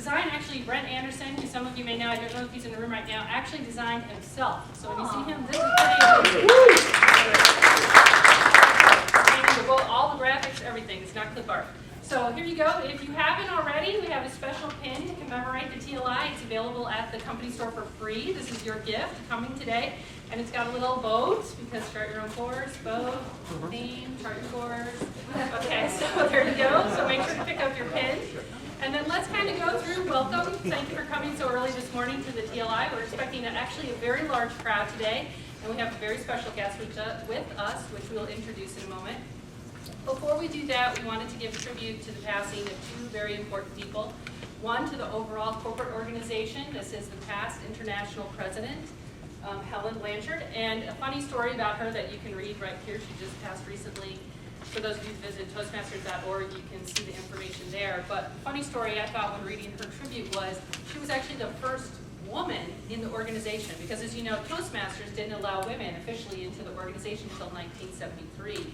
design actually Brent Anderson, who some of you may know, I don't know if he's in the room right now, actually designed himself. So when you see him, this is pretty amazing. All the graphics, everything. It's not clip art. So here you go. If you haven't already, we have a special pin to commemorate the TLI. It's available at the company store for free. This is your gift coming today. And it's got a little boat, because chart your own course, boat, theme, chart your course. Okay, so there you go. So make sure to pick up your pin. And then let's kind of go through, welcome. Thank you for coming so early this morning to the TLI. We're expecting actually a very large crowd today. And we have a very special guest with us, which we'll introduce in a moment. Before we do that, we wanted to give tribute to the passing of two very important people. One, to the overall corporate organization. This is the past international president, Helen Blanchard. And a funny story about her that you can read right here. She just passed recently. For those of you who visit Toastmasters.org, you can see the information there. But a funny story I thought when reading her tribute was she was actually the first woman in the organization. Because as you know, Toastmasters didn't allow women officially into the organization until 1973.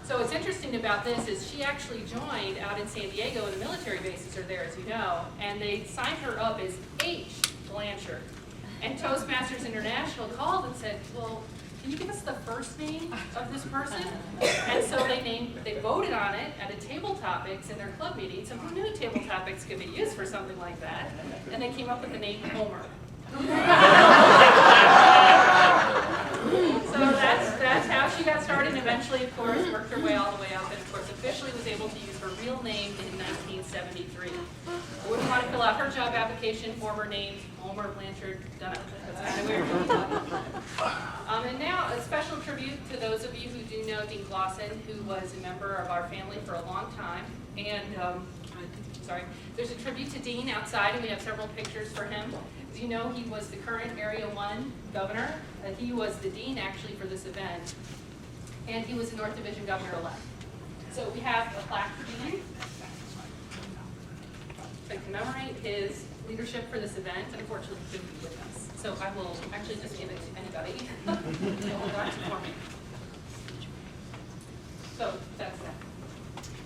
So what's interesting about this is she actually joined out in San Diego, and the military bases are there, as you know, and they signed her up as H. Blanchard. And Toastmasters International called and said, well, can you give us the first name of this person? And so they voted on it at a table topics in their club meetings, and who knew table topics could be used for something like that? And they came up with the name Homer. So that's how she got started, and eventually, of course, worked her way all the way up, and of course, officially was able to use her real name in 1973. I wouldn't want to fill out her job application, former name, Homer Blanchard, done. That's kind of weird. And now, a special tribute to those of you who do know Dean Glosson, who was a member of our family for a long time. And, there's a tribute to Dean outside, and we have several pictures for him. As you know, he was the current Area 1 governor. He was the dean, actually, for this event. And he was the North Division governor-elect. So we have a plaque for Dean to commemorate his leadership for this event. Unfortunately, he couldn't be with us. So I will actually just give it to anybody. Hold on for me. So that's that.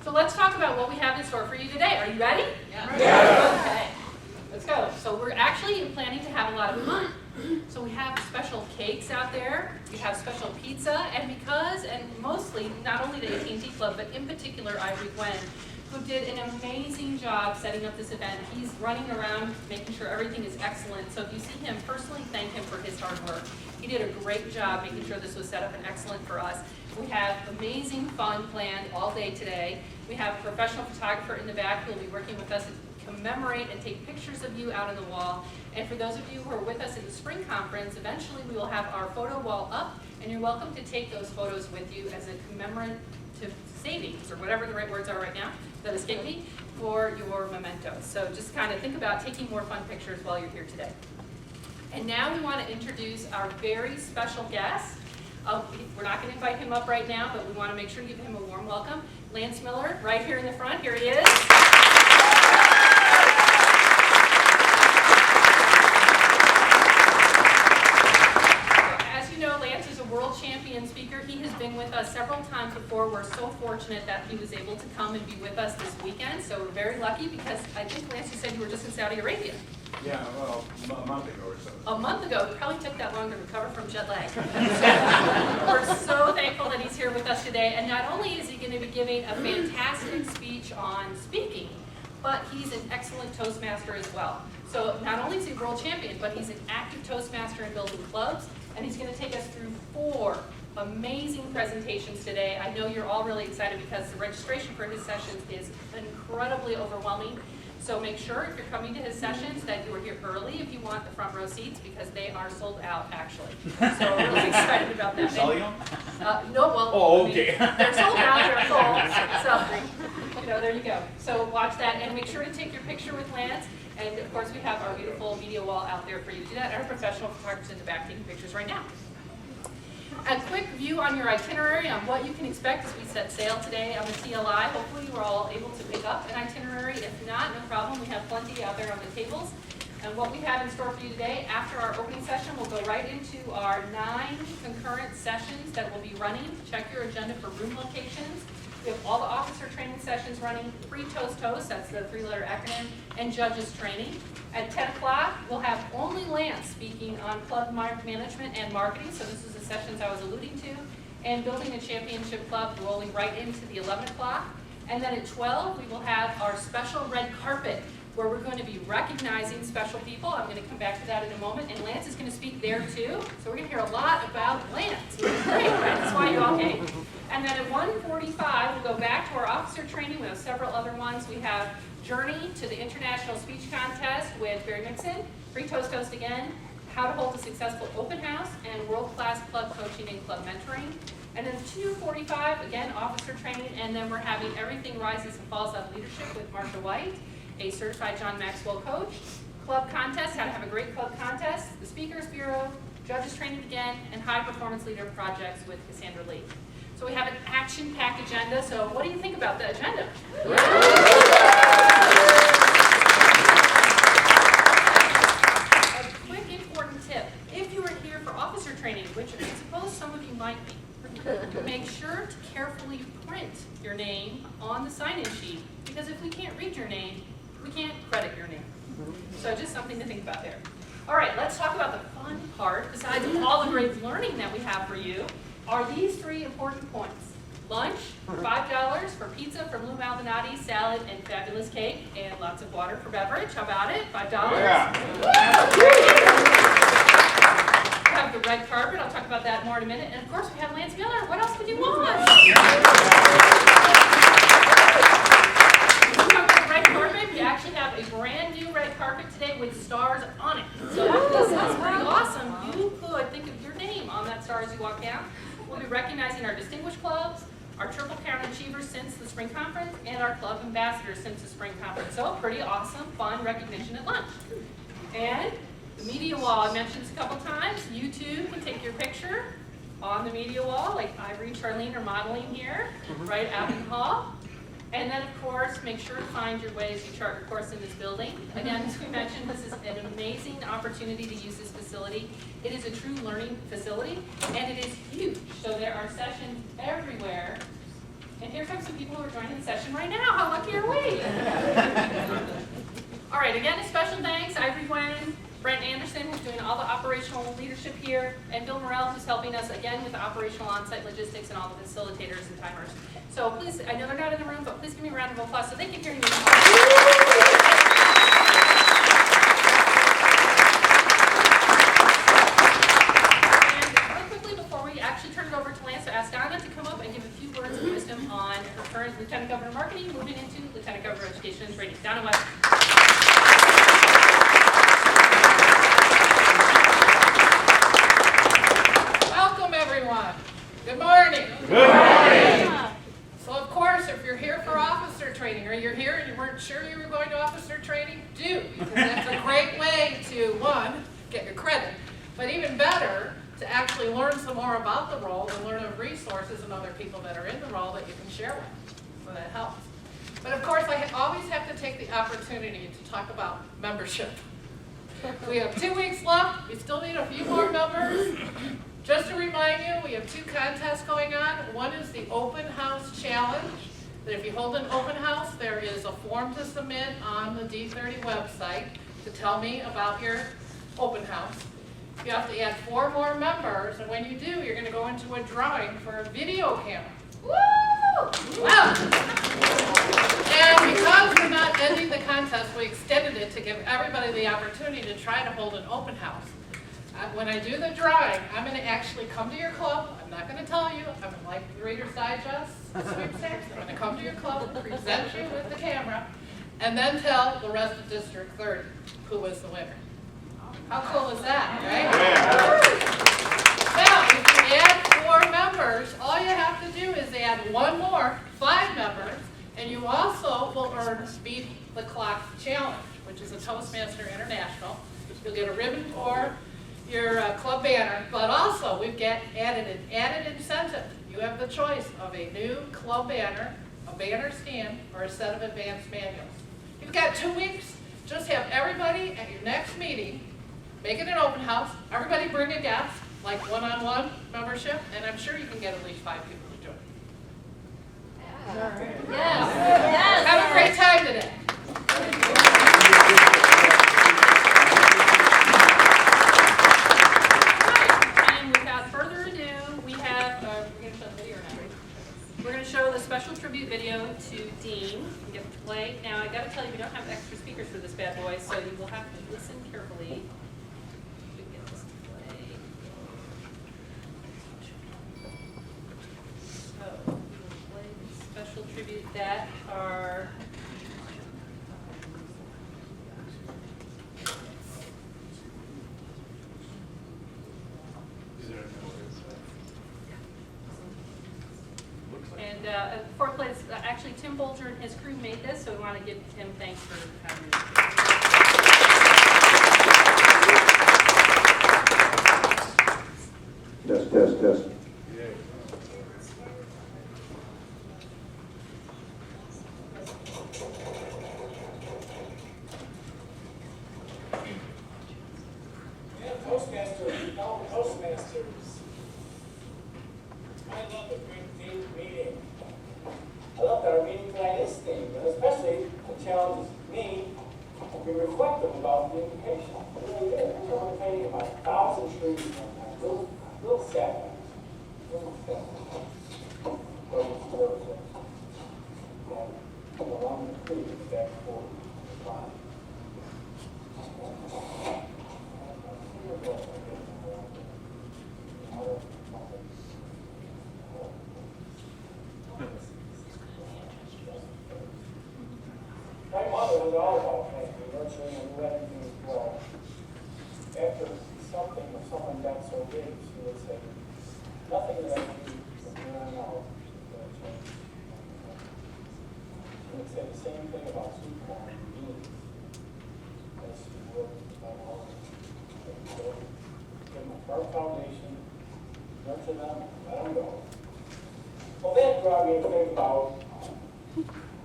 So let's talk about what we have in store for you today. Are you ready? Yeah. Okay. Let's go. So we're actually planning to have a lot of fun. So we have special cakes out there. We have special pizza. And mostly, not only the AT&T Club, but in particular, Ivory Gwen, who did an amazing job setting up this event. He's running around making sure everything is excellent. So if you see him, personally thank him for his hard work. He did a great job making sure this was set up and excellent for us. We have amazing fun planned all day today. We have a professional photographer in the back who will be working with us to commemorate and take pictures of you out on the wall. And for those of you who are with us in the spring conference, eventually we will have our photo wall up, and you're welcome to take those photos with you as a commemorative savings, or whatever the right words are right now, that escape me, for your mementos. So just kind of think about taking more fun pictures while you're here today. And now we want to introduce our very special guest. We're not going to invite him up right now, but we want to make sure to give him a warm welcome. Lance Miller, right here in the front. Here he is. As you know, Lance is a world champion speaker. He has been with us several times before. We're so fortunate that he was able to come and be with us this weekend. So we're very lucky, because I think, Lance, you said you were just in Saudi Arabia. Yeah, well, a month ago or so. A month ago. It probably took that long to recover from jet lag. We're so thankful that he's here with us today. And not only is he going to be giving a fantastic speech on speaking, but he's an excellent Toastmaster as well. So not only is he a world champion, but he's an active Toastmaster in building clubs. And he's going to take us through 4 amazing presentations today. I know you're all really excited because the registration for his sessions is incredibly overwhelming. So make sure, if you're coming to his sessions, that you are here early if you want the front row seats, because they are sold out, actually. So we're really excited about that. Selling them? No, well, oh, okay. I mean, they're sold out, they're full. So, there you go. So watch that, and make sure to take your picture with Lance. And of course, we have our beautiful media wall out there for you to do that. Our professional photographers in the back taking pictures right now. A quick view on your itinerary on what you can expect as we set sail today on the TLI. Hopefully you were all able to pick up an itinerary. If not, no problem. We have plenty out there on the tables. And what we have in store for you today, after our opening session, we'll go right into our 9 concurrent sessions that will be running. Check your agenda for room locations. We have all the officer training sessions running, free Toast, that's the 3-letter acronym, and judges training. At 10 o'clock, we'll have only Lance speaking on club management and marketing, so this is the sessions I was alluding to, and building a championship club rolling right into the 11 o'clock. And then at 12, we will have our special red carpet, where we're going to be recognizing special people. I'm going to come back to that in a moment, and Lance is going to speak there too. So we're going to hear a lot about Lance, which is great, right? That's why you all came. And then at 1:45, we'll go back to our officer training. We have several other ones. We have Journey to the International Speech Contest with Barry Mixon, free Toast again, how to hold a successful open house, and world-class club coaching and club mentoring. And then 2:45, again, officer training, and then we're having Everything Rises and Falls on Leadership with Marsha White, a certified John Maxwell coach, club contest, how to have a great club contest, the Speakers Bureau, judges training again, and high performance leader projects with Cassandra Lee. So we have an action-packed agenda, so what do you think about the agenda? A quick important tip, if you are here for officer training, which I suppose some of you might be, make sure to carefully print your name on the sign-in sheet, because if we can't read your name, we can't credit your name. So just something to think about there. All right, let's talk about the fun part. Besides all the great learning that we have for you, are these 3 important points. Lunch, $5 for pizza from Lou Maldonati, salad, and fabulous cake, and lots of water for beverage. How about it? $5. Yeah. We have the red carpet. I'll talk about that more in a minute. And of course, we have Lance Miller. What else would you want? Red carpet. We actually have a brand new red carpet today with stars on it. So this is pretty awesome. You could think of your name on that star as you walk down. We'll be recognizing our distinguished clubs, our Triple Crown Achievers since the spring conference, and our club ambassadors since the spring conference. So pretty awesome, fun recognition at lunch. And the media wall, I mentioned this a couple times. You too can take your picture on the media wall, like Ivory and Charlene are modeling here, right out in the hall. And then, of course, make sure to find your way as you chart your course in this building. Again, as we mentioned, this is an amazing opportunity to use this facility. It is a true learning facility, and it is huge. So there are sessions everywhere. And here come some people who are joining the session right now. How lucky are we? All right, again, a special thanks, Ivory Gwen, Brent Anderson, who's doing all the operational leadership here, and Bill Morrell, who's helping us again with the operational on-site logistics and all the facilitators and timers. So please, I know they're not in the room, but please give me a round of applause so they can hear me. And really quickly, before we actually turn it over to Lance, I asked Donna to come up and give a few words of wisdom on her current Lieutenant Governor Marketing, moving into Lieutenant Governor Education and Training. Donna West. Welcome, everyone. Good morning. Good morning. So, of course, if you're here for officer training, or you're here and you weren't sure you were going to officer training, do, because that's a great way to, 1, get your credit, but even better, to actually learn some more about the role and learn of resources and other people that are in the role that you can share with. So that helps. But of course, I always have to take the opportunity to talk about membership. We have 2 weeks left. We still need a few more members. Just to remind you, we have 2 contests going on. One is the Open House Challenge. That if you hold an open house, there is a form to submit on the D30 website to tell me about your open house. You have to add 4 more members, and when you do, you're going to go into a drawing for a video camera. Woo! Wow! And because we're not ending the contest, we extended it to give everybody the opportunity to try to hold an open house. When I do the drawing, I'm going to actually come to your club. I'm not going to tell you. I'm like the Reader's Digest sweepstakes. I'm going to come to your club, present you with the camera, and then tell the rest of District 30 who was the winner. How cool is that, right? Now, if you add 4 members, all you have to do is add 1 more, 5 members, and you also will earn Beat the Clock Challenge, which is a Toastmaster International. You'll get a ribbon for your club banner, but also we've got added incentive. You have the choice of a new club banner, a banner stand, or a set of advanced manuals. You've got 2 weeks. Just have everybody at your next meeting, make it an open house. Everybody bring a guest, like one-on-one membership, and I'm sure you can get at least 5 people to join. Yes. Have a great time today. And without further ado, we have, we're going to show the video now. We're going to show the special tribute video to Dean. You get to play. Now, I got to tell you, we don't have extra speakers for this bad boy, so you will have to listen carefully to get this to play. So, we will play the special tribute that are. And before it plays, actually Tim Bolger and his crew made this, so we want to give Tim thanks for having Test, test, test. Toastmasters, fellow Toastmasters. I love a great themed meeting. I love that our meeting tonight is themed, and especially it challenges me to be reflective about the invitation. It really is. We're meditating about 1,000 trees sometimes, little saplings, little saplings. And along the creek, back forward, fine. My mother was all about family, nurturing and letting things grow. After something or someone got so big, she would say, nothing that I do from here on out is going to change. She would say the same thing about sweet corn and beans as she would about all of them. So, give them a firm foundation, nurture them, let them go. Well, that brought me to think about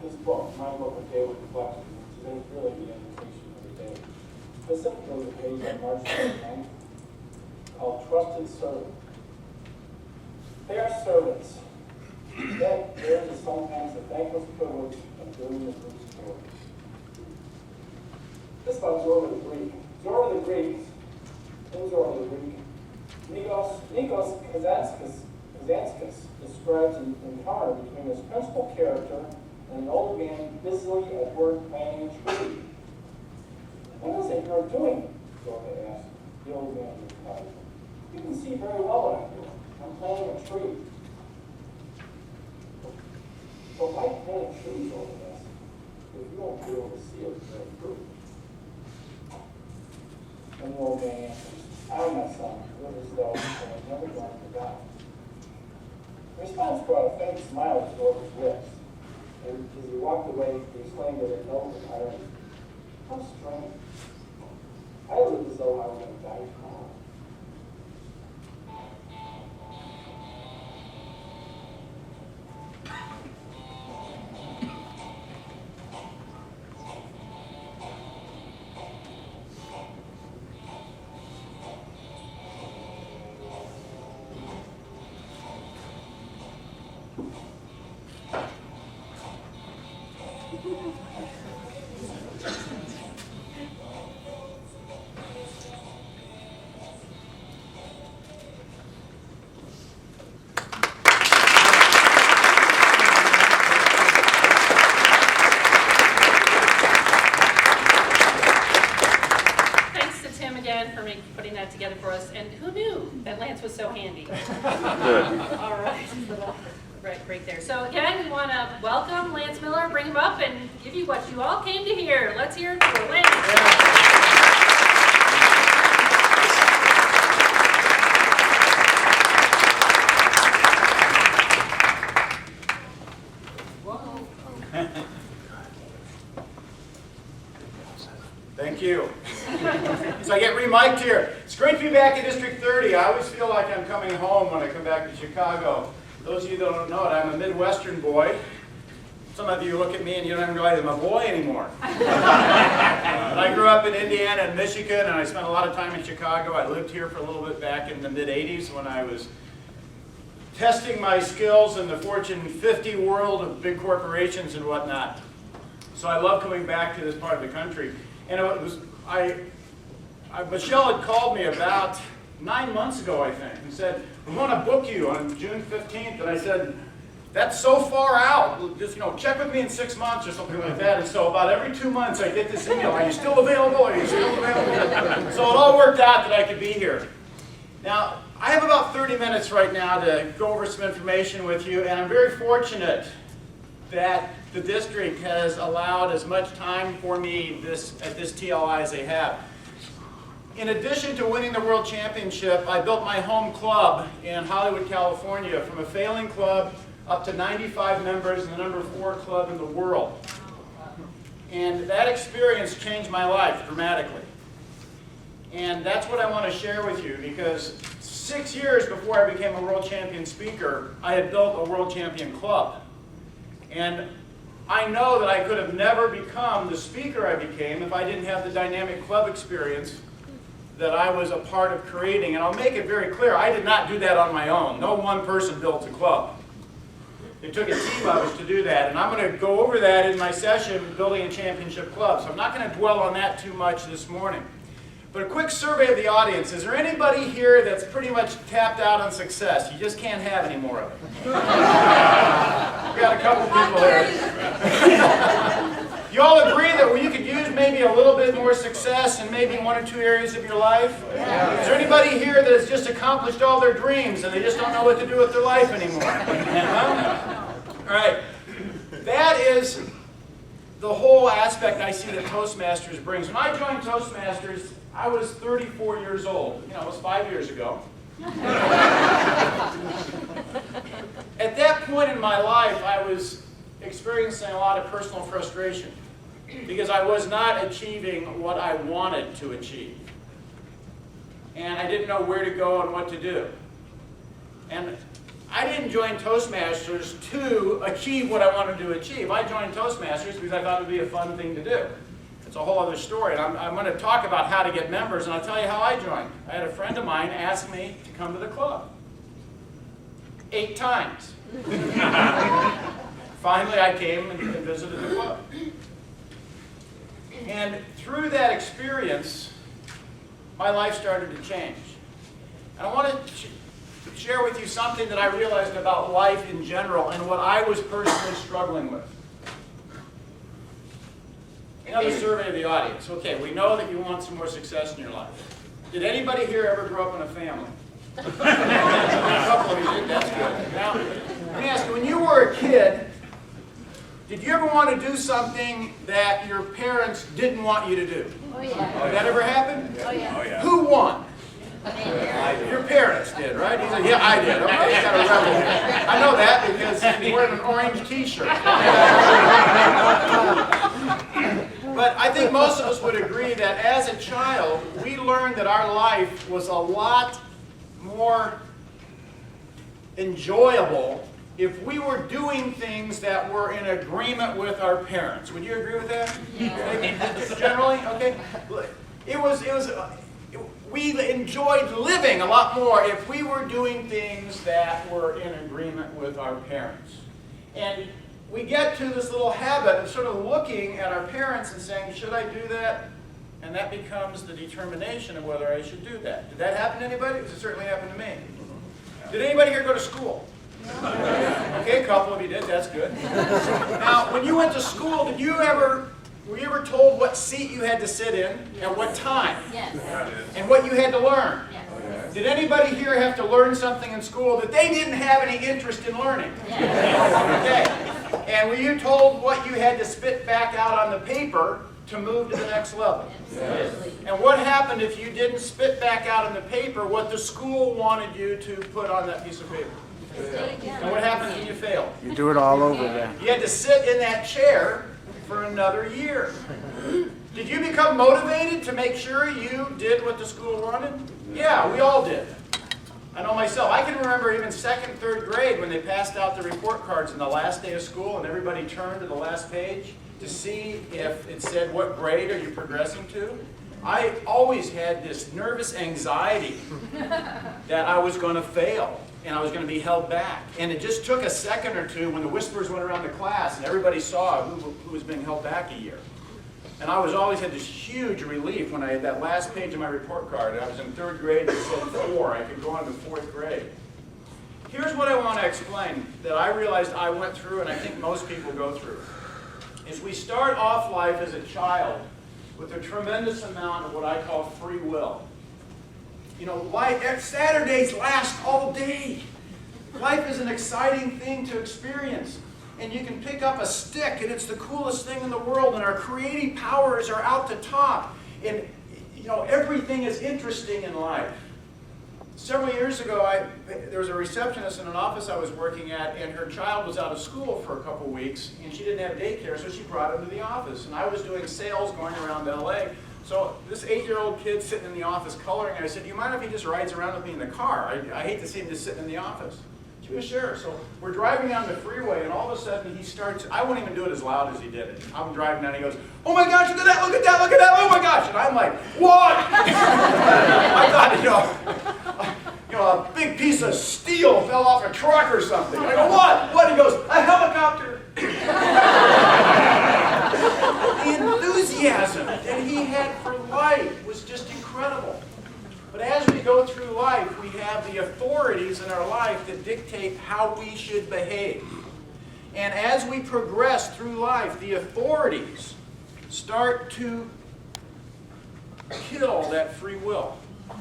this book, my book of daily reflections, which is really the invitation of the day. Specifically the page on March 29th, called Trusted Servant. They are servants. That theirs is sometimes the thankless privilege of doing the group's work. This about Zorba the Greek. Zorba the Greek, Zorba the Greek, Nikos Kazantzakis describes an encounter between his principal character and an old man busily at work planting a tree. What is it you're doing? Zorba asked. The old man replied, you can see very well what I'm doing. I'm planting a tree. But why plant a tree, Zorba asked, if you won't be able to see it bear fruit? And the old man answered, I, my son, live as though I was never going to die. The response brought a faint smile to Zorba's lips. And as he walked away, he exclaimed with a note of irony, how strange. I live as though I was going to die tomorrow. Putting that together for us, and who knew that Lance was so handy? All right, little break there. So again, we want to welcome Lance Miller, bring him up, and give you what you all came to hear. Let's hear it for Lance. Thank you. So I get re-mic'd here. It's great to be back in District 30. I always feel like I'm coming home when I come back to Chicago. Those of you that don't know it, I'm a Midwestern boy. Some of you look at me and you don't even realize I'm a boy anymore. I grew up in Indiana and Michigan, and I spent a lot of time in Chicago. I lived here for a little bit back in the mid-'80s when I was testing my skills in the Fortune 50 world of big corporations and whatnot. So I love coming back to this part of the country. And it was, Michelle had called me about 9 months ago, I think, and said, we want to book you on June 15th. And I said, that's so far out. Just, check with me in 6 months or something like that. And so about every 2 months, I get this email, are you still available? Are you still available? So it all worked out that I could be here. Now, I have about 30 minutes right now to go over some information with you, and I'm very fortunate that the district has allowed as much time for me at this TLI as they have. In addition to winning the World Championship, I built my home club in Hollywood, California, from a failing club up to 95 members and the number 4 club in the world. And that experience changed my life dramatically. And that's what I want to share with you, because 6 years before I became a world champion speaker, I had built a world champion club. And I know that I could have never become the speaker I became if I didn't have the dynamic club experience that I was a part of creating. And I'll make it very clear, I did not do that on my own. No one person built a club. It took a team of us to do that. And I'm going to go over that in my session, Building a Championship Club. So I'm not going to dwell on that too much this morning. But a quick survey of the audience. Is there anybody here that's pretty much tapped out on success? You just can't have any more of it. We've got a couple people here. You all agree that you could use maybe a little bit more success in maybe 1 or 2 areas of your life? Yeah. Is there anybody here that has just accomplished all their dreams and they just don't know what to do with their life anymore? All right. That is the whole aspect I see that Toastmasters brings. When I joined Toastmasters, I was 34 years old. It was 5 years ago. At that point in my life, I was experiencing a lot of personal frustration because I was not achieving what I wanted to achieve. And I didn't know where to go and what to do. And I didn't join Toastmasters to achieve what I wanted to achieve. I joined Toastmasters because I thought it would be a fun thing to do. It's a whole other story. And I'm going to talk about how to get members, and I'll tell you how I joined. I had a friend of mine ask me to come to the club 8 times. Finally, I came and visited the club. And through that experience, my life started to change. And I want to share with you something that I realized about life in general and what I was personally struggling with. Another survey of the audience. Okay, we know that you want some more success in your life. Did anybody here ever grow up in a family? A couple of you did. That's good. Now, let me ask you, when you were a kid, did you ever want to do something that your parents didn't want you to do? Oh, yeah. Did that ever happen? Oh, yeah. Oh, yeah. Who won? Your parents did, right? He said, yeah, I did. Okay, he's got a rebel here. I know that because he's wearing an orange t-shirt. But I think most of us would agree that as a child, we learned that our life was a lot more enjoyable if we were doing things that were in agreement with our parents. Would you agree with that? Yeah. Generally, okay. We enjoyed living a lot more if we were doing things that were in agreement with our parents. And we get to this little habit of sort of looking at our parents and saying, should I do that? And that becomes the determination of whether I should do that. Did that happen to anybody? Because it certainly happened to me. Did anybody here go to school? Okay, a couple of you did. That's good. Now, when you went to school, were you ever told what seat you had to sit in at what time? Yes. And what you had to learn? Yes. Did anybody here have to learn something in school that they didn't have any interest in learning? Yes. Okay. And were you told what you had to spit back out on the paper to move to the next level? Absolutely. And what happened if you didn't spit back out on the paper what the school wanted you to put on that piece of paper? And what happens when you failed? You do it all over again. You had to sit in that chair for another year. Did you become motivated to make sure you did what the school wanted? Yeah, we all did. I know myself. I can remember even 2nd, 3rd grade when they passed out the report cards on the last day of school and everybody turned to the last page to see if it said what grade are you progressing to. I always had this nervous anxiety that I was going to fail and I was going to be held back. And it just took a second or two when the whispers went around the class and everybody saw who was being held back a year. And I always had this huge relief when I had that last page of my report card. I was in 3rd grade and it said 4. I could go on to 4th grade. Here's what I want to explain that I realized I went through and I think most people go through. Is we start off life as a child with a tremendous amount of what I call free will. You know, Saturdays last all day. Life is an exciting thing to experience. And you can pick up a stick and it's the coolest thing in the world and our creative powers are out the top. And, you know, everything is interesting in life. Several years ago, there was a receptionist in an office I was working at, and her child was out of school for a couple weeks, and she didn't have daycare, so she brought him to the office. And I was doing sales going around LA. So this 8-year-old kid sitting in the office coloring, and I said, do you mind if he just rides around with me in the car? I hate to see him just sitting in the office. She was sure. So we're driving down the freeway, and all of a sudden he starts, I won't even do it as loud as he did it. I'm driving down, and he goes, oh my gosh, look at that, look at that, look at that, oh my gosh. And I'm like, what? I thought, a big piece of steel fell off a truck or something. I go, what? What? He goes, a helicopter. The enthusiasm that he had for life was just incredible. But as we go through life, we have the authorities in our life that dictate how we should behave. And as we progress through life, the authorities start to kill that free will.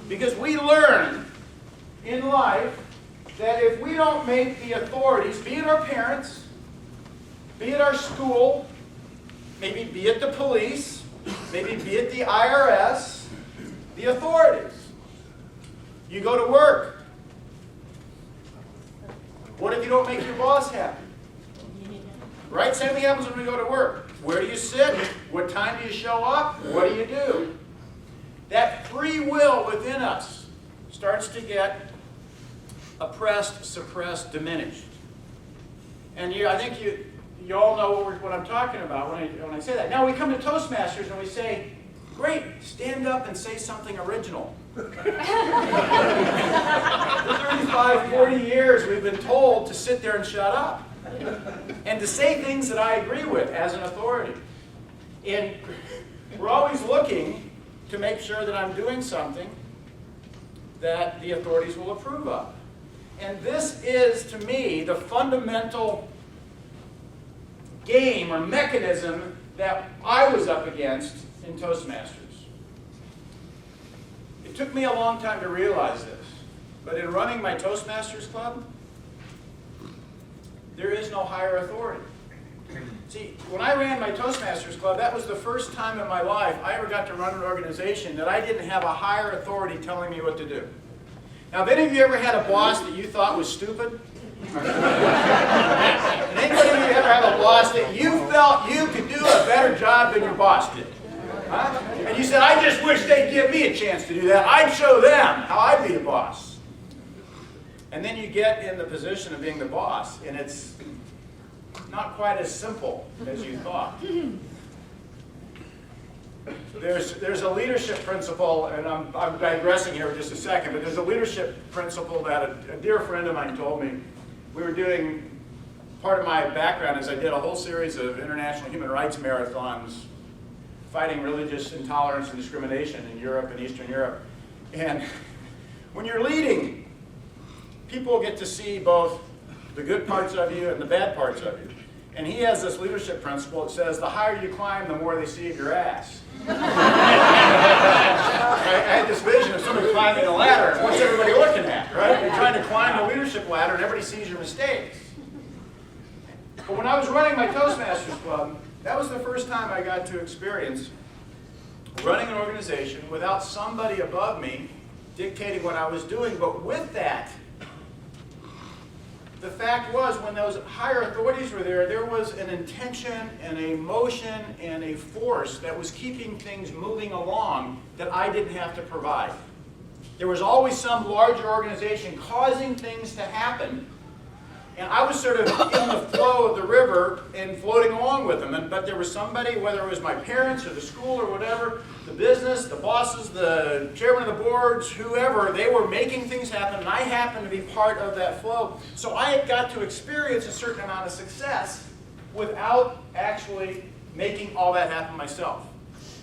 Because we learn in life that if we don't make the authorities, be it our parents, be it our school, maybe be it the police, maybe be it the IRS, the authorities. You go to work. What if you don't make your boss happy? Right? Same thing happens when we go to work. Where do you sit? What time do you show up? What do you do? That free will within us starts to get oppressed, suppressed, diminished. And I think you all know what I'm talking about when I say that. Now we come to Toastmasters and we say, great, stand up and say something original. For 35, 40 years we've been told to sit there and shut up. And to say things that I agree with as an authority. And we're always looking to make sure that I'm doing something that the authorities will approve of. And this is, to me, the fundamental game or mechanism that I was up against in Toastmasters. It took me a long time to realize this, but in running my Toastmasters club, there is no higher authority. See, when I ran my Toastmasters club, that was the first time in my life I ever got to run an organization that I didn't have a higher authority telling me what to do. Now, have any of you ever had a boss that you thought was stupid? Did anybody of you ever have a boss that you felt you could do a better job than your boss did? Huh? And you said, I just wish they'd give me a chance to do that. I'd show them how I'd be the boss. And then you get in the position of being the boss, and it's not quite as simple as you thought. There's a leadership principle, and I'm digressing here for just a second, but there's a leadership principle that a dear friend of mine told me. We were doing, part of my background is I did a whole series of international human rights marathons fighting religious intolerance and discrimination in Europe and Eastern Europe. And when you're leading, people get to see both the good parts of you and the bad parts of you. And he has this leadership principle that says, the higher you climb, the more they see of your ass. I had this vision of somebody climbing a ladder, and what's everybody looking at, right? You're trying to climb the leadership ladder, and everybody sees your mistakes. But when I was running my Toastmasters club, that was the first time I got to experience running an organization without somebody above me dictating what I was doing. But with that, the fact was, when those higher authorities were there, there was an intention and a motion and a force that was keeping things moving along that I didn't have to provide. There was always some larger organization causing things to happen, And I was sort of in the flow of the river and floating along with them. But there was somebody, whether it was my parents or the school or whatever, the business, the bosses, the chairman of the boards, whoever, they were making things happen, and I happened to be part of that flow. So I had got to experience a certain amount of success without actually making all that happen myself.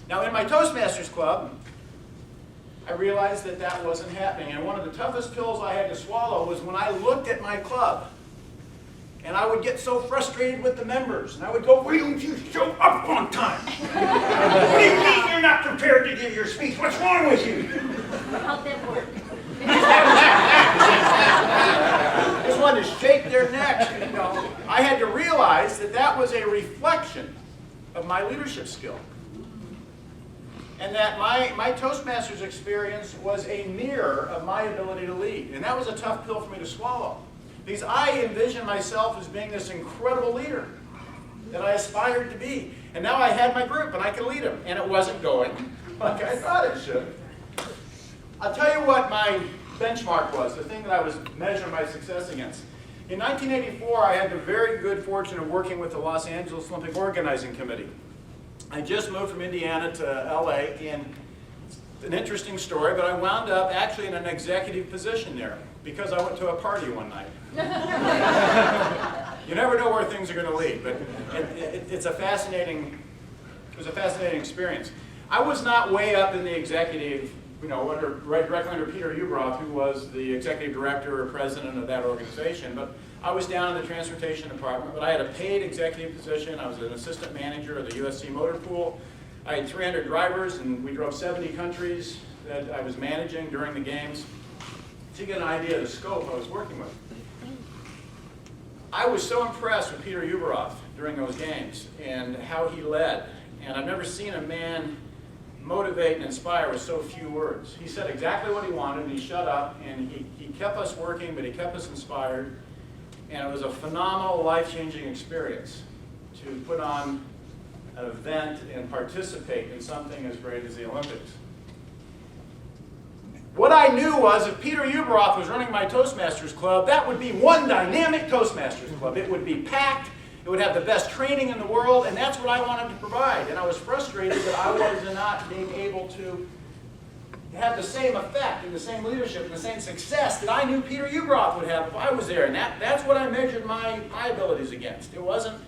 Now, in my Toastmasters Club, I realized that that wasn't happening. And one of the toughest pills I had to swallow was when I looked at my club. And I would get so frustrated with the members. And I would go, "Why don't you show up on time? What do you mean you're not prepared to give your speech? What's wrong with you?" How'd that work? Just wanted to shake their necks. You know. I had to realize that that was a reflection of my leadership skill. And that my Toastmasters experience was a mirror of my ability to lead. And that was a tough pill for me to swallow. Because I envisioned myself as being this incredible leader that I aspired to be. And now I had my group and I could lead them. And it wasn't going like I thought it should. I'll tell you what my benchmark was, the thing that I was measuring my success against. In 1984, I had the very good fortune of working with the Los Angeles Olympic Organizing Committee. I just moved from Indiana to LA, and it's an interesting story, but I wound up actually in an executive position there because I went to a party one night. You never know where things are going to lead, but it was a fascinating experience. I was not way up in the executive, right directly under Peter Ubroff, who was the executive director or president of that organization, but I was down in the transportation department, but I had a paid executive position. I was an assistant manager of the USC Motor Pool. I had 300 drivers, and we drove 70 countries that I was managing during the games. To get an idea of the scope I was working with. I was so impressed with Peter Ubroff during those games and how he led. And I've never seen a man motivate and inspire with so few words. He said exactly what he wanted, and he shut up, and he kept us working, but he kept us inspired. And it was a phenomenal, life-changing experience to put on an event and participate in something as great as the Olympics. What I knew was if Peter Ubroff was running my Toastmasters Club, that would be one dynamic Toastmasters Club. It would be packed, it would have the best training in the world, and that's what I wanted to provide. And I was frustrated that I was not being able to have the same effect and the same leadership and the same success that I knew Peter Ubroff would have if I was there. And that's what I measured my abilities against. It wasn't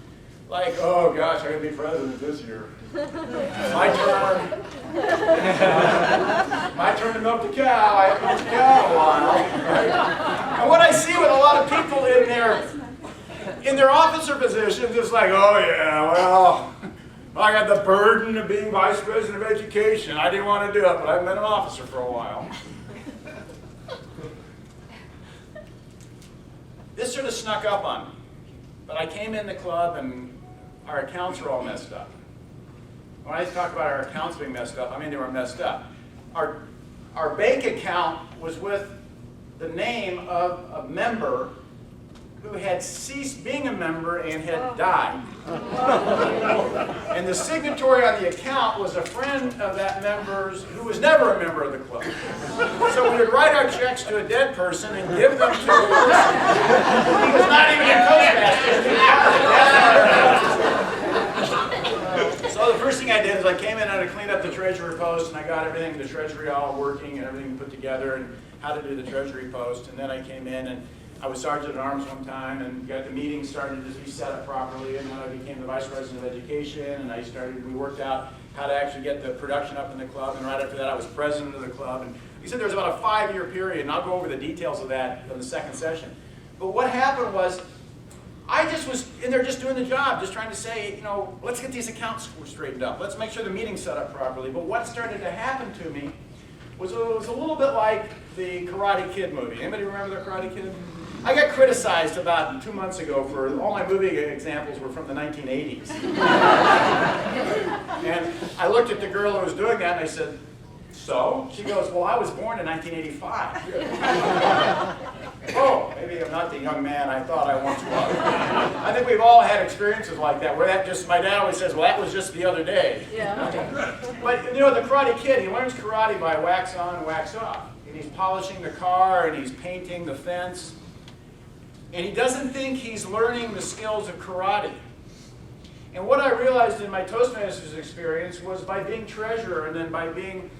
like, oh gosh, I'm going to be president this year. My turn. My turn to milk the cow. I haven't milked the cow in a while. Right? And what I see with a lot of people in their officer positions is like, oh yeah, well, I got the burden of being vice president of education. I didn't want to do it, but I've been an officer for a while. This sort of snuck up on me. But I came in the club and our accounts were all messed up. When I talk about our accounts being messed up, I mean they were messed up. Our bank account was with the name of a member who had ceased being a member and had died. And the signatory on the account was a friend of that member's who was never a member of the club. So we would write our checks to a dead person and give them to the person who was not even a Toastmaster. So the first thing I did is I came in and I cleaned up the treasury post, and I got everything in the treasury all working and everything put together and how to do the treasury post. And then I came in and I was sergeant at arms one time and got the meeting started to be set up properly, and then I became the vice president of education, and we worked out how to actually get the production up in the club, and right after that I was president of the club. And he said there was about a 5-year period, and I'll go over the details of that in the second session. But what happened was I just was in there just doing the job, just trying to say, let's get these accounts straightened up. Let's make sure the meeting's set up properly. But what started to happen to me was it was a little bit like the Karate Kid movie. Anybody remember the Karate Kid? I got criticized about 2 months ago for all my movie examples were from the 1980s. And I looked at the girl who was doing that and I said, so? She goes, well, I was born in 1985. Oh, maybe I'm not the young man I thought I once was. I think we've all had experiences like that, where my dad always says, well, that was just the other day. Yeah. But the Karate Kid, he learns karate by wax on, wax off. And he's polishing the car and he's painting the fence. And he doesn't think he's learning the skills of karate. And what I realized in my Toastmasters experience was by being treasurer and then by being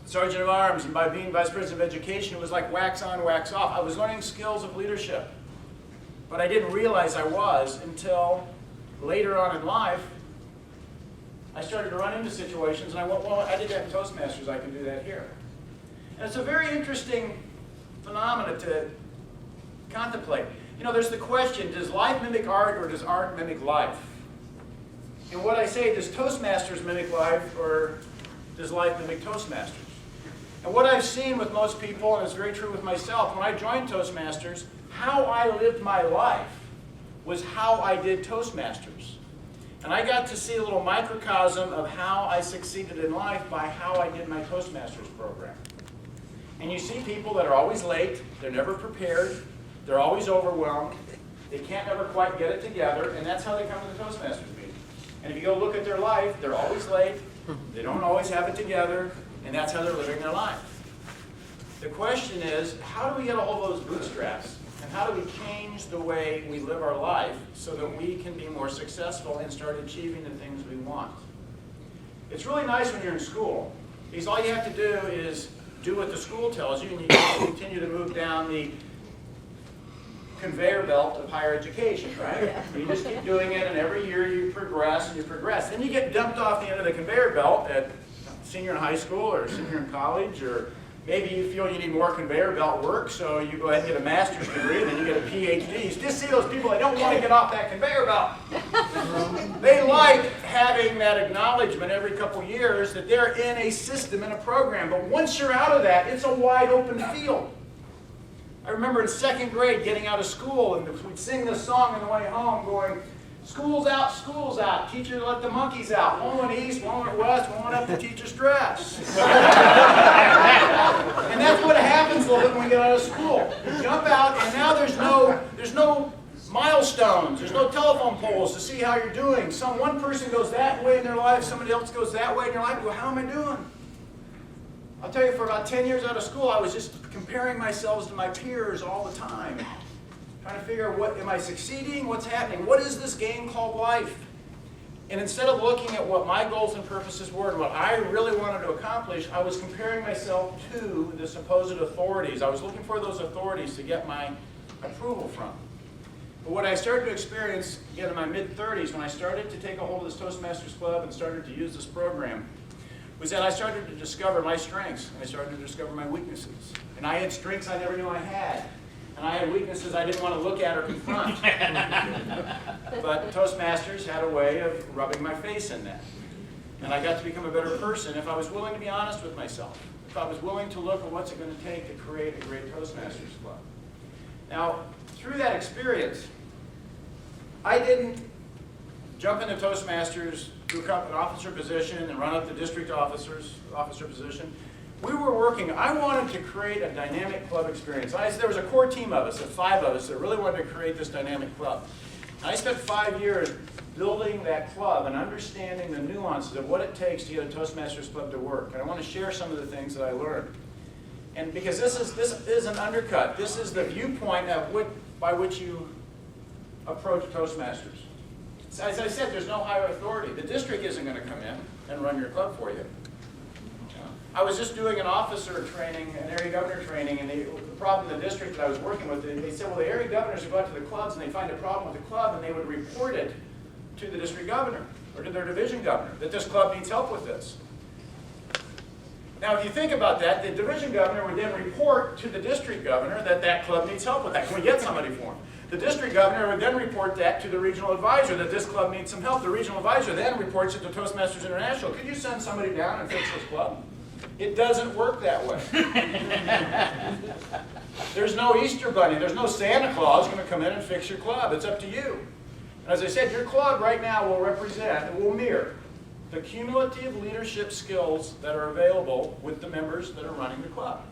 sergeant of arms and by being vice president of education, it was like wax on, wax off. I was learning skills of leadership. But I didn't realize I was until later on in life, I started to run into situations and I went, well, I did that in Toastmasters, I can do that here. And it's a very interesting phenomenon to contemplate. You know, there's the question, does life mimic art or does art mimic life? And what I say, does Toastmasters mimic life or does life mimic Toastmasters? And what I've seen with most people, and it's very true with myself, when I joined Toastmasters, how I lived my life was how I did Toastmasters. And I got to see a little microcosm of how I succeeded in life by how I did my Toastmasters program. And you see people that are always late, they're never prepared, they're always overwhelmed, they can't ever quite get it together, and that's how they come to the Toastmasters meeting. And if you go look at their life, they're always late, they don't always have it together, and that's how they're living their life. The question is, how do we get a hold of those bootstraps? And how do we change the way we live our life so that we can be more successful and start achieving the things we want? It's really nice when you're in school, because all you have to do is do what the school tells you, and you can continue to move down the conveyor belt of higher education, right? You just keep doing it, and every year you progress and you progress. Then you get dumped off the end of the conveyor belt at senior in high school or senior in college, or maybe you feel you need more conveyor belt work, so you go ahead and get a master's degree, and then you get a PhD. You just see those people, they don't want to get off that conveyor belt. They like having that acknowledgement every couple years that they're in a system, in a program. But once you're out of that, it's a wide open field. I remember in second grade getting out of school, and we'd sing this song on the way home going, school's out, teacher let the monkeys out. One went east, one went west, one went up the teacher's dress. And that's what happens a little bit when we get out of school. You jump out, and now there's no milestones, there's no telephone poles to see how you're doing. One person goes that way in their life, somebody else goes that way in their life. You go, how am I doing? I'll tell you, for about 10 years out of school, I was just comparing myself to my peers all the time. Trying to figure out, what am I succeeding? What's happening? What is this game called life? And instead of looking at what my goals and purposes were and what I really wanted to accomplish, I was comparing myself to the supposed authorities. I was looking for those authorities to get my approval from. But what I started to experience, again, in my mid-30s, when I started to take a hold of this Toastmasters Club and started to use this program, was that I started to discover my strengths, and I started to discover my weaknesses. And I had strengths I never knew I had. And I had weaknesses I didn't want to look at or confront. But Toastmasters had a way of rubbing my face in that. And I got to become a better person if I was willing to be honest with myself. If I was willing to look at what's it going to take to create a great Toastmasters club. Now, through that experience, I didn't jump into Toastmasters, do an officer position, and run up the district officer position. We were working, I wanted to create a dynamic club experience. There was a core team of us, of 5 of us, that really wanted to create this dynamic club. And I spent 5 years building that club and understanding the nuances of what it takes to get a Toastmasters club to work. And I want to share some of the things that I learned. And because this is an undercut, this is the viewpoint by which you approach Toastmasters. As I said, there's no higher authority. The district isn't going to come in and run your club for you. I was just doing an officer training, an area governor training, and the problem in the district that I was working with, they said, well, the area governors would go out to the clubs and they find a problem with the club and they would report it to the district governor or to their division governor, that this club needs help with this. Now, if you think about that, the division governor would then report to the district governor that that club needs help with that. Can we get somebody for him? The district governor would then report that to the regional advisor, that this club needs some help. The regional advisor then reports it to Toastmasters International. Could you send somebody down and fix this club? It doesn't work that way. There's no Easter Bunny. There's no Santa Claus going to come in and fix your club. It's up to you. And as I said, your club right now will represent, it will mirror the cumulative leadership skills that are available with the members that are running the club.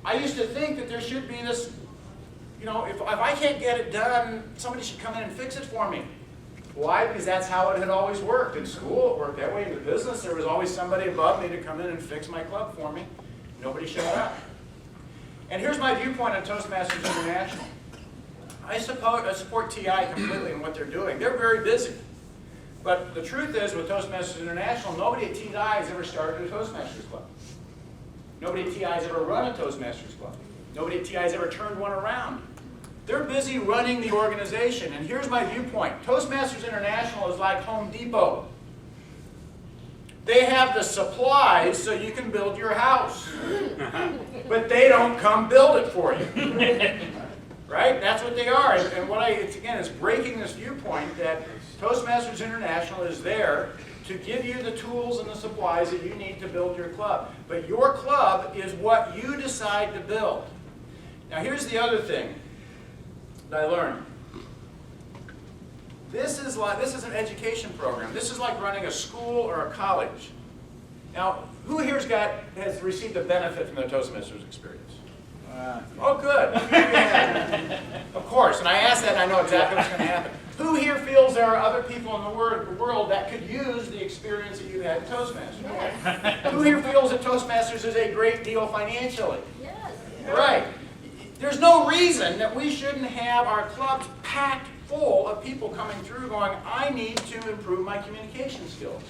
I used to think that there should be this, if I can't get it done, somebody should come in and fix it for me. Why? Because that's how it had always worked. In school, it worked that way. In the business, there was always somebody above me to come in and fix my club for me. Nobody showed up. And here's my viewpoint on Toastmasters International. I support TI completely in what they're doing. They're very busy. But the truth is, with Toastmasters International, nobody at TI has ever started a Toastmasters Club. Nobody at TI has ever run a Toastmasters Club. Nobody at TI has ever turned one around. They're busy running the organization. And here's my viewpoint. Toastmasters International is like Home Depot. They have the supplies so you can build your house. But they don't come build it for you. Right? That's what they are. And what it's breaking this viewpoint that Toastmasters International is there to give you the tools and the supplies that you need to build your club. But your club is what you decide to build. Now here's the other thing that I learned. This is an education program. This is like running a school or a college. Now, who here's has received a benefit from the Toastmasters experience? Oh, good. Of course, and I asked that and I know exactly what's going to happen. Who here feels there are other people in the world that could use the experience that you had in Toastmasters? Yes. Who here feels that Toastmasters is a great deal financially? Yes. Right. There's no reason that we shouldn't have our clubs packed full of people coming through going, I need to improve my communication skills.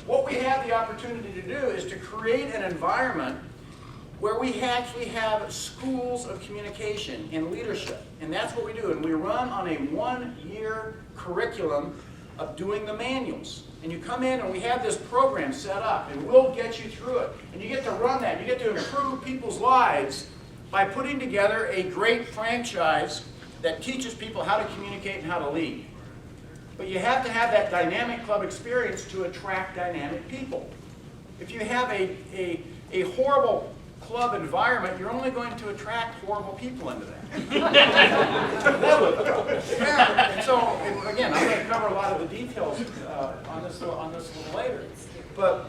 What we have the opportunity to do is to create an environment where we actually have schools of communication and leadership. And that's what we do. And we run on a one-year curriculum of doing the manuals. And you come in and we have this program set up and we'll get you through it. And you get to run that. You get to improve people's lives by putting together a great franchise that teaches people how to communicate and how to lead. But you have to have that dynamic club experience to attract dynamic people. If you have a horrible club environment, you're only going to attract horrible people into that. Yeah. And so, again, I'm going to cover a lot of the details on this a little later. But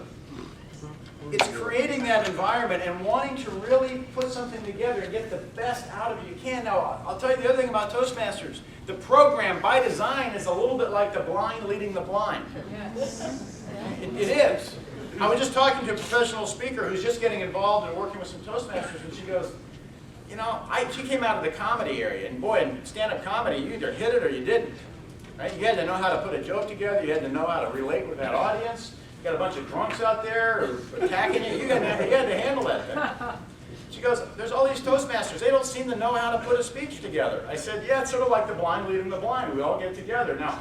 it's creating that environment and wanting to really put something together and get the best out of it you can. Now, I'll tell you the other thing about Toastmasters. The program, by design, is a little bit like the blind leading the blind. Yes. It is. I was just talking to a professional speaker who's just getting involved in working with some Toastmasters, and she goes, you know, she came out of the comedy area, and boy, in stand-up comedy, you either hit it or you didn't. Right? You had to know how to put a joke together. You had to know how to relate with that audience. You got a bunch of drunks out there attacking you. You had to handle that thing. She goes, there's all these Toastmasters. They don't seem to know how to put a speech together. I said, yeah, it's sort of like the blind leading the blind. We all get together. Now,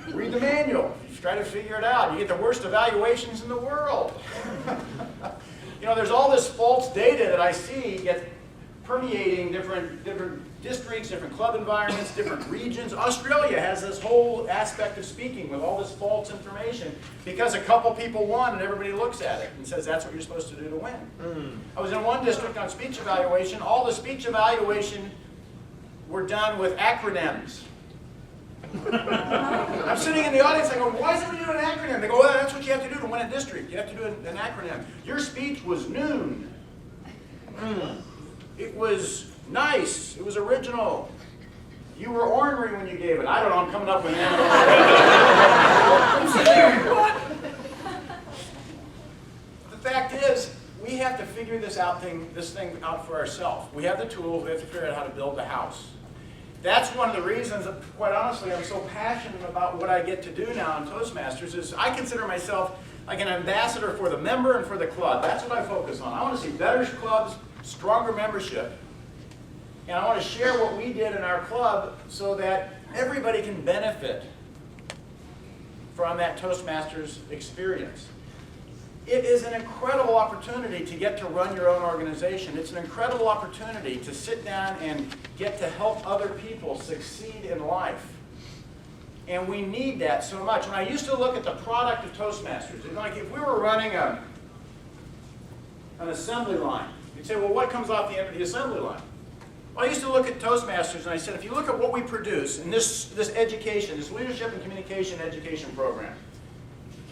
read the manual. Try to figure it out. You get the worst evaluations in the world. You know, there's all this false data that I see get permeating different districts, different club environments, different regions. Australia has this whole aspect of speaking with all this false information because a couple people won and everybody looks at it and says that's what you're supposed to do to win. I was in one district on speech evaluation. All the speech evaluation were done with acronyms. I'm sitting in the audience, I go, why is everybody doing an acronym? They go, well, that's what you have to do to win a district. You have to do an acronym. Your speech was noon. It was nice. It was original. You were ornery when you gave it. I don't know, I'm coming up with that. The fact is, we have to figure this thing out for ourselves. We have the tools, we have to figure out how to build the house. That's one of the reasons that, quite honestly, I'm so passionate about what I get to do now in Toastmasters is I consider myself like an ambassador for the member and for the club. That's what I focus on. I want to see better clubs, stronger membership, and I want to share what we did in our club so that everybody can benefit from that Toastmasters experience. It is an incredible opportunity to get to run your own organization. It's an incredible opportunity to sit down and get to help other people succeed in life. And we need that so much. When I used to look at the product of Toastmasters, like if we were running an assembly line, you'd say, well, what comes off the end of the assembly line? Well, I used to look at Toastmasters and I said, if you look at what we produce in this education, this leadership and communication education program,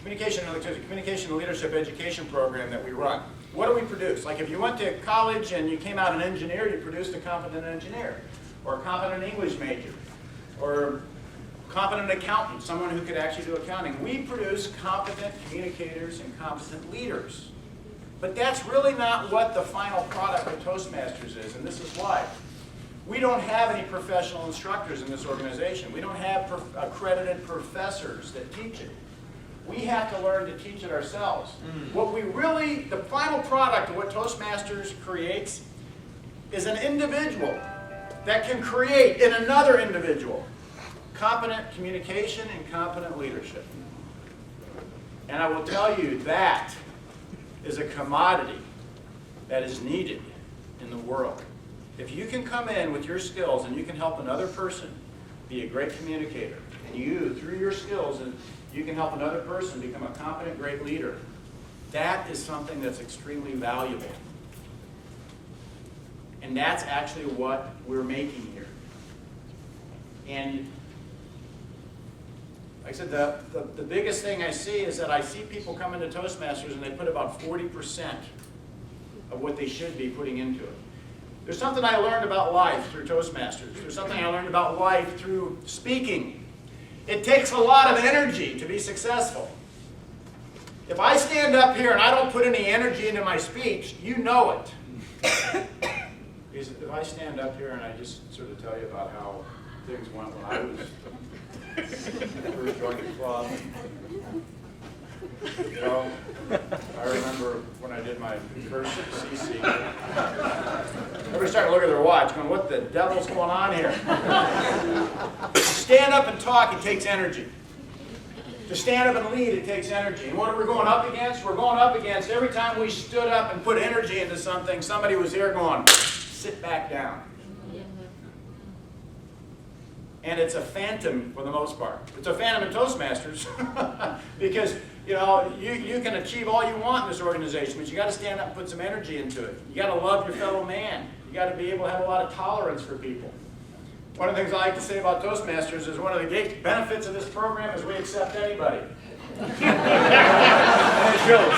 communication and leadership education program that we run. What do we produce? Like if you went to college and you came out an engineer, you produced a competent engineer, or a competent English major, or competent accountant, someone who could actually do accounting. We produce competent communicators and competent leaders. But that's really not what the final product of Toastmasters is, and this is why. We don't have any professional instructors in this organization. We don't have accredited professors that teach it. We have to learn to teach it ourselves. What we really, the final product of what Toastmasters creates is an individual that can create in another individual competent communication and competent leadership. And I will tell you that is a commodity that is needed in the world. If you can come in with your skills and you can help another person be a great communicator, and you, through your skills, and you can help another person become a competent, great leader, that is something that's extremely valuable. And that's actually what we're making here. And like I said, the biggest thing I see is that I see people come into Toastmasters and they put about 40% of what they should be putting into it. There's something I learned about life through Toastmasters. There's something I learned about life through speaking. It takes a lot of energy to be successful. If I stand up here and I don't put any energy into my speech, you know it. Because if I stand up here and I just sort of tell you about how things went when I was first joined the club, you know, I remember when I did my first CC. Everybody started to look at their watch, going, "What the devil's going on here?" To stand up and talk, it takes energy. To stand up and lead, it takes energy. And what are we going up against? We're going up against every time we stood up and put energy into something, somebody was here going, "Sit back down." And it's a phantom for the most part. It's a phantom in Toastmasters because, you know, you can achieve all you want in this organization, but you got to stand up and put some energy into it. You got to love your fellow man. You got to be able to have a lot of tolerance for people. One of the things I like to say about Toastmasters is one of the great benefits of this program is we accept anybody. And it's true.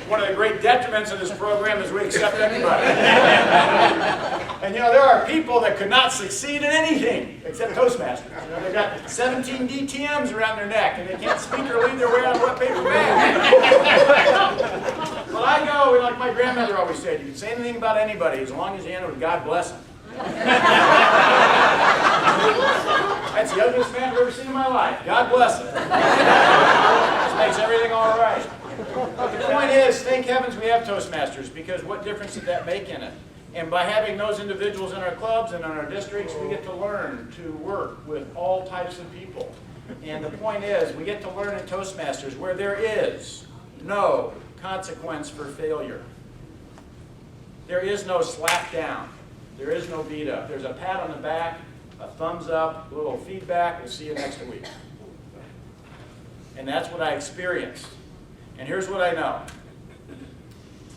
One of the great detriments of this program is we accept anybody. And you know, there are people that could not succeed in anything except Toastmasters. You know, they've got 17 DTMs around their neck and they can't speak or lead their way on a wet paper bag. But I go, like my grandmother always said, you can say anything about anybody as long as you end with "God bless them." That's the ugliest man I've ever seen in my life. God bless him. Just makes everything all right. But the point is, thank heavens we have Toastmasters, because what difference did that make in it? And by having those individuals in our clubs and in our districts, we get to learn to work with all types of people. And the point is, we get to learn in Toastmasters where there is no consequence for failure. There is no slap down. There is no beat up. There's a pat on the back, a thumbs up, a little feedback. We'll see you next week. And that's what I experienced. And here's what I know,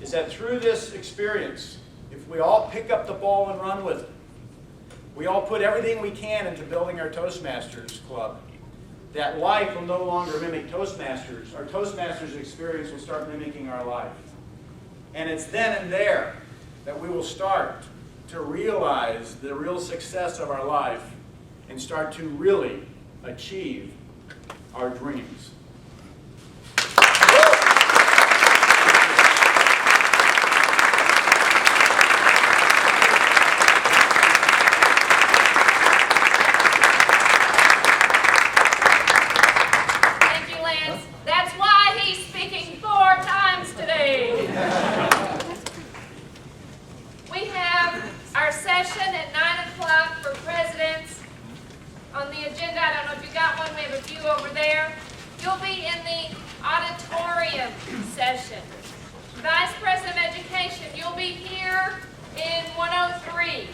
is that through this experience, if we all pick up the ball and run with it, we all put everything we can into building our Toastmasters club, that life will no longer mimic Toastmasters. Our Toastmasters experience will start mimicking our life. And it's then and there that we will start to realize the real success of our life and start to really achieve our dreams. Vice President of Education, you'll be here in 103.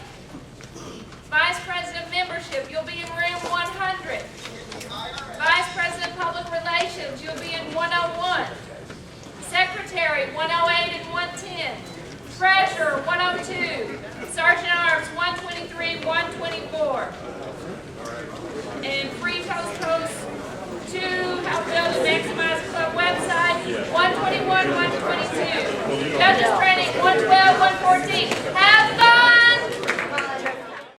Vice President of Membership, you'll be in room 100. Vice President of Public Relations, you'll be in 101. Secretary, 108 and 110. Treasurer, 102. Sergeant at Arms, 123, 124. And free toast hosts to help build the Maximize Club website, 121, 122. Judges training, 112, 114.